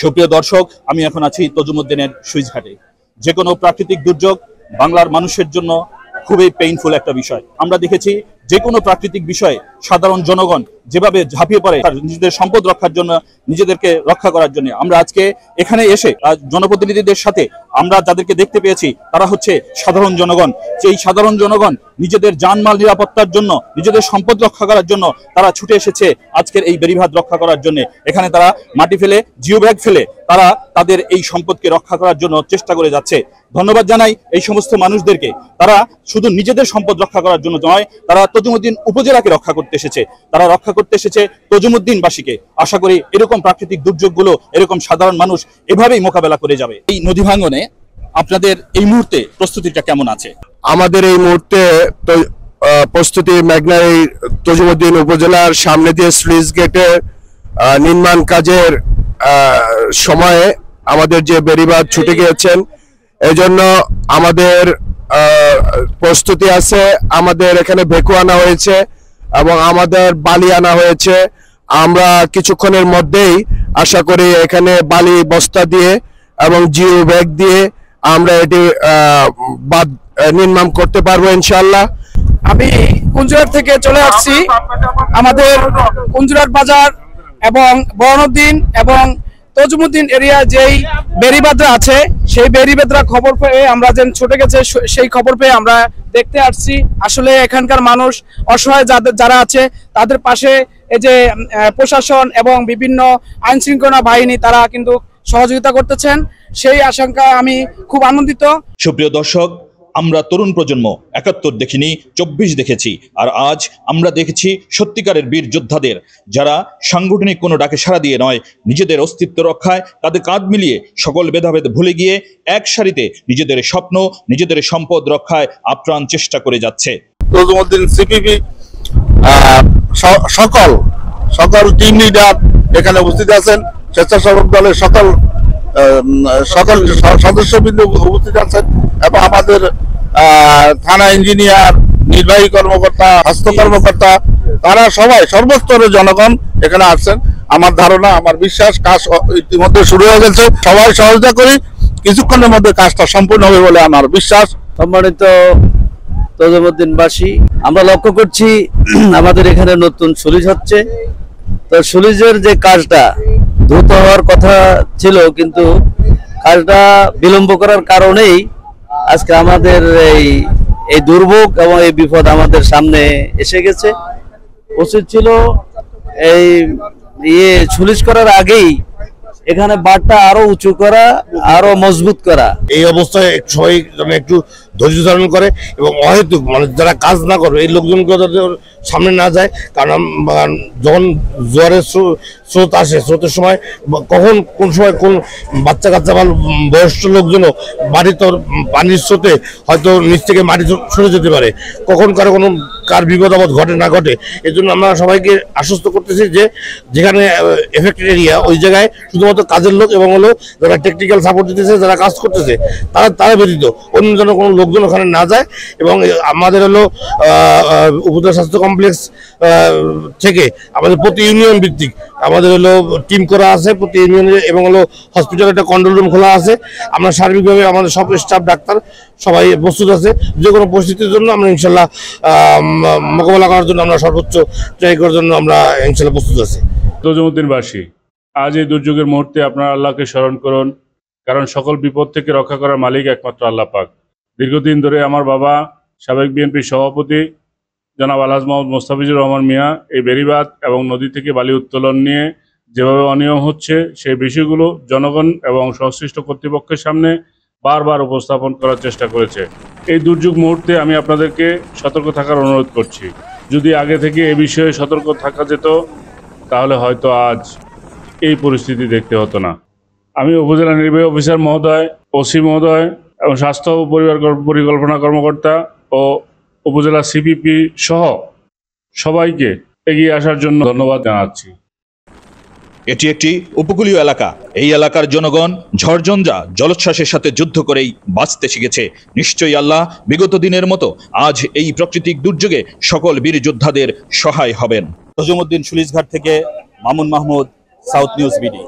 সুপ্রিয় দর্শক, আমি এখন আছি তজুমুদ্দিনের সুইচঘাটে। যে কোনো প্রাকৃতিক দুর্যোগ বাংলার মানুষের জন্য খুবই পেইনফুল একটা বিষয়। আমরা দেখেছি যে কোনো প্রাকৃতিক বিষয়ে সাধারণ জনগণ যেভাবে ঝাঁপিয়ে পড়ে নিজেদের সম্পদ রক্ষার জন্য, নিজেদেরকে রক্ষা করার জন্য। আমরা আজকে এখানে এসে জনপ্রতিনিধিদের সাথে আমরা যাদেরকে দেখতে পেয়েছি তারা হচ্ছে সাধারণ জনগণ। সেই সাধারণ জনগণ নিজেদের জানমাল নিরাপত্তার জন্য, নিজেদের সম্পদ রক্ষা করার জন্য তারা ছুটে এসেছে আজকের এই বেড়িবাঁধ রক্ষা করার জন্য। এখানে তারা মাটি ফেলে, জিও ব্যাগ ফেলে তারা তাদের এই সম্পদকে রক্ষা করার জন্য চেষ্টা করে যাচ্ছে। ধন্যবাদ জানাই এই সমস্ত মানুষদেরকে। তারা শুধু নিজেদের সম্পদ রক্ষা করার জন্য নয়, তারা তজুমুদ্দিন উপজেলাকে রক্ষা করতে এসেছে, তারা রক্ষা করতে এসেছে তজুমুদ্দিনবাসীকে। আশা করি এরকম প্রাকৃতিক দুর্যোগগুলো এরকম সাধারণ মানুষ এভাবেই মোকাবেলা করে যাবে। এই নদী ভাঙ্গনে আপনাদের এই মুহূর্তে প্রস্তুতিটা কেমন আছে? আমাদের এই মুহূর্তে প্রস্তুতি মেঘনার এই তজুমুদ্দিন উপজেলার সামনে দিয়ে স্লুইস গেটের নির্মাণ কাজের সময়ে আমাদের যে বেড়িবাঁধ ছুটে গিয়েছেন, এই জন্য আমাদের প্রস্তুতি আছে। আমাদের এখানে ভেকু আনা হয়েছে এবং আমাদের বালি আনা হয়েছে। আমরা কিছুক্ষণের মধ্যেই আশা করি এখানে বালি বস্তা দিয়ে এবং জিও ব্যাগ দিয়ে আমরা এটি বাঁধ নির্মাণ করতে পারবো ইনশাআল্লাহ। আমি কুঞ্জুরাট থেকে চলে আসছি। আমাদের কুঞ্জুরাট বাজার এবং বরণউদ্দিন এবং তজুমুদ্দিন এরিয়া যেই বেড়িবাঁধরা আছে, সেই বেড়িবাঁধরা খবর পেয়ে আমরা যেন ছুটে গেছে, সেই খবর পেয়ে আমরা দেখতে আসছি। আসলে এখানকার মানুষ অসহায় যারা আছে তাদের পাশে এই যে প্রশাসন এবং বিভিন্ন আইন শৃঙ্খলা বাহিনী তারা কিন্তু সহযোগিতা করতেছেন, সেই আশঙ্কায় আমি খুব আনন্দিত। সুপ্রিয় দর্শক, আমরা তরুণ প্রজন্ম ৭১ দেখিনি, ২৪ দেখেছি। আর আজ আমরা দেখেছি সত্যিকারের বীর যোদ্ধাদের, যারা সাংগঠনিক কোনো ডাকে সাড়া দিয়ে নয়, নিজেদের অস্তিত্ব রক্ষায় কাঁধে কাঁধ মিলিয়ে সকল ভেদাভেদ ভুলে গিয়ে এক সারিতে নিজেদের স্বপ্ন, নিজেদের সম্পদ রক্ষায় আপ্রাণ চেষ্টা করে যাচ্ছে। তজুমুদ্দিন সিপিবি সকল টিম লিডার এখানে উপস্থিত আছেন, স্বেচ্ছাসেবক দলের সকল সদস্যবৃন্দ উপস্থিত আছেন এবং আমাদের থানা ইঞ্জিনিয়ার, নির্বাহী কর্মকর্তা, স্বাস্থ্য কর্মকর্তা, তারা সবাই সর্বস্তরের জনগণ এখানে আসছেন। আমার ধারণা, আমার বিশ্বাস কাজ ইতিমধ্যে শুরু হয়ে গেছে। সবাই সহযোগিতা করি, কিছুক্ষণের মধ্যে কাজটা সম্পূর্ণ হবে বলে আমার বিশ্বাস। সম্মানিত তজুমুদ্দিনবাসী, আমরা লক্ষ্য করছি আমাদের এখানে নতুন সুলিজ হচ্ছে। তো সুলিজের যে কাজটা দ্রুত হওয়ার কথা ছিল, কিন্তু কাজটা বিলম্ব করার কারণেই আজকে আমাদের এই দুর্ভোগ এবং এই বিপদ আমাদের সামনে এসে গেছে। উচিত ছিল এই সুলিজ করার আগেই এখানে বাঁধটা আরো উঁচু করা, আরো মজবুত করা। এই অবস্থায় সবাই একটু ধৈর্য ধারণ করে এবং অহেতুক যারা কাজ না করবে এই লোকজনকে সামনে না যায়। কারণ যখন জোয়ারের স্রোত আসে, স্রোতের সময় কখন কোন সময় কোন বাচ্চা কাচ্চা বা বয়স্ক লোকজনও পানির স্রোতে হয়তো নিচ থেকে মাটি সরে যেতে পারে, কখন কোনো কার বিপদ আপদ ঘটে না ঘটে। এই জন্য আমরা সবাইকে আশ্বস্ত করতেছি যে যেখানে এফেক্টেড এরিয়া, ওই জায়গায় শুধুমাত্র কাজের লোক এবং যারা টেকনিক্যাল সাপোর্ট দিতেছে, যারা কাজ করতেছে, তারা ব্যতীত অন্য যেন কোনো লোকজন ওখানে না যায়। এবং আমাদের উপজেলা স্বাস্থ্য কমপ্লেক্স থেকে আমাদের প্রতি ইউনিয়ন ভিত্তিক আমাদের টিম করা আছে প্রতি ইউনিয়নে, এবং হসপিটালে একটা কন্ট্রোল রুম খোলা আছে। আমরা সার্বিকভাবে আমাদের সব স্টাফ, ডাক্তার সবাই প্রস্তুত আছে। যে কোনো পরিস্থিতির জন্য আমরা ইনশাল্লাহ মোকাবেলা করার জন্য আমরা সর্বোচ্চ ট্রাই করার জন্য আমরা ইনশাল্লাহ প্রস্তুত আছি। তজুমুদ্দিনবাসী, আজ এই দুর্যোগের মুহূর্তে আপনারা আল্লাহকে স্মরণ করুন, কারণ সকল বিপদ থেকে রক্ষা করার মালিক একমাত্র আল্লাহ পাক। দীর্ঘদিন ধরে আমার বাবা সাবেক বিএনপির সভাপতি জনাব আলহাজ মোহাম্মদ মোস্তাফিজুর রহমান মিয়া এই বেড়িবাঁধ এবং নদী থেকে বালি উত্তোলন নিয়ে যেভাবে অনিয়ম হচ্ছে, সেই বিষয়গুলো জনগণ এবং সংশ্লিষ্ট কর্তৃপক্ষের সামনে বারবার উপস্থাপন করার চেষ্টা করেছে। এই দুর্যোগ মুহূর্তে আমি আপনাদেরকে সতর্ক থাকার অনুরোধ করছি। যদি আগে থেকে এ বিষয়ে সতর্ক থাকা যেত, তাহলে হয়তো আজ এই পরিস্থিতি দেখতে হতো না। আমি উপজেলা নির্বাহী অফিসার মহোদয়, ওসি মহোদয় এবং স্বাস্থ্য ও পরিবার পরিকল্পনা কর্মকর্তা ও উপজেলা সিপিপি সহ সবাইকে এগিয়ে আসার জন্য ধন্যবাদ জানাচ্ছি। এটি একটি উপকূলীয় এলাকা। এই এলাকার জনগণ ঝড়ঝঞ্ঝা জলোচ্ছ্বাসের সাথে যুদ্ধ করেই বাঁচতে শিখেছে। নিশ্চয়ই আল্লাহ বিগত দিনের মতো আজ এই প্রাকৃতিক দুর্যোগে সকল বীর যোদ্ধাদের সহায় হবেন। তজুমুদ্দিন সুলিজঘাট থেকে Mamun Mahmud, south news BD.